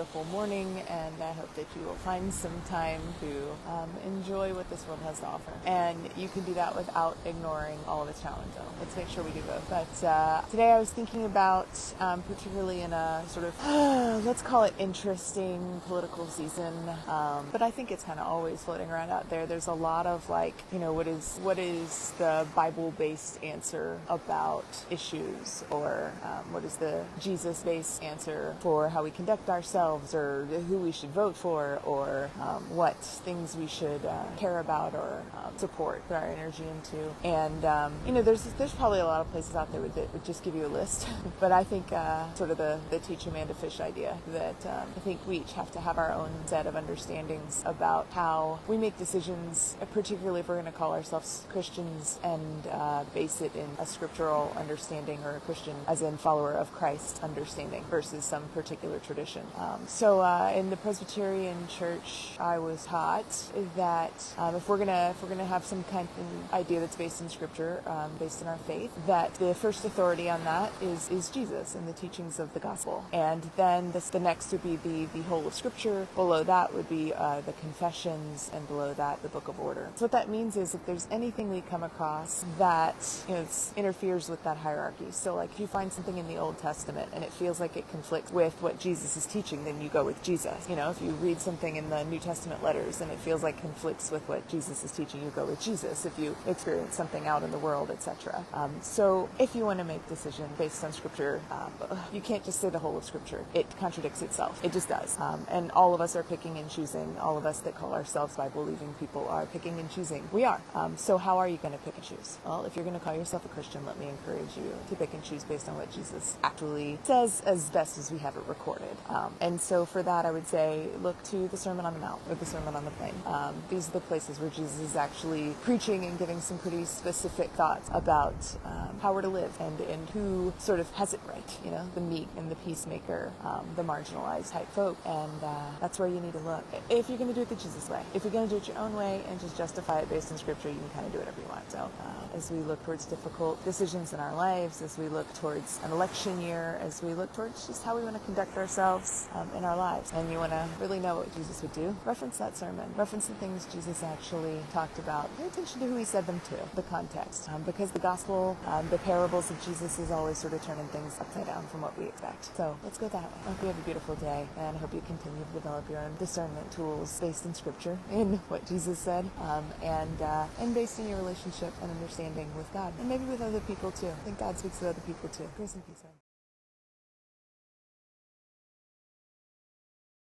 beautiful morning, and I hope that you will find some time to enjoy what this world has to offer. And you can do that without ignoring all of its challenges. So let's make sure we do both. But today I was thinking about, particularly in a sort of, let's call it interesting political season, but I think it's kind of always floating around out there. There's a lot of what is the Bible-based answer about issues, or what is the Jesus-based answer for how we conduct ourselves, or who we should vote for, or what things we should care about or support, put our energy into. And there's probably a lot of places out there that would just give you a list, but I think sort of the teach a man to fish idea, that I think we each have to have our own set of understandings about how we make decisions, particularly if we're going to call ourselves Christians, and base it in a scriptural understanding, or a Christian as in follower of Christ understanding, versus some particular tradition. So in the Presbyterian Church, I was taught that if we're gonna have some kind of idea that's based in Scripture, based in our faith, that the first authority on that is Jesus and the teachings of the gospel, and then the next would be the whole of Scripture. Below that would be the confessions, and below that the Book of Order. So what that means is, if there's anything we come across that interferes with that hierarchy, so like if you find something in the Old Testament and it feels like it conflicts with what Jesus is teaching, then you go with Jesus. If you read something in the New Testament letters and it feels like conflicts with what Jesus is teaching, you go with Jesus. If you experience something out in the world, etc. So if you want to make decisions based on Scripture, you can't just say the whole of Scripture. It contradicts itself. It just does. And all of us are picking and choosing. All of us that call ourselves Bible-believing people are picking and choosing. We are. So how are you going to pick and choose? Well, if you're going to call yourself a Christian, let me encourage you to pick and choose based on what Jesus actually says, as best as we have it recorded. And so for that, I would say, look to the Sermon on the Mount, or the Sermon on the Plain. These are the places where Jesus is actually preaching and giving some pretty specific thoughts about how we're to live, and who sort of has it right, the meek and the peacemaker, the marginalized type folk. And that's where you need to look. If you're going to do it the Jesus way, if you're going to do it your own way and just justify it based in Scripture, you can kind of do whatever you want. So as we look towards difficult decisions in our lives, as we look towards an election year, as we look towards just how we want to conduct ourselves in our lives, and you want to really know what Jesus would do, reference that sermon. Reference the things Jesus actually talked about. Pay attention to who he said them to, the context, because the gospel, the parables of Jesus is always sort of turning things upside down from what we expect. So let's go that way. I hope you have a beautiful day, and I hope you continue to develop your own discernment tools based in Scripture, in what Jesus said, and based in your relationship and understanding with God, and maybe with other people too. I think God speaks with other people too. Grace and peace.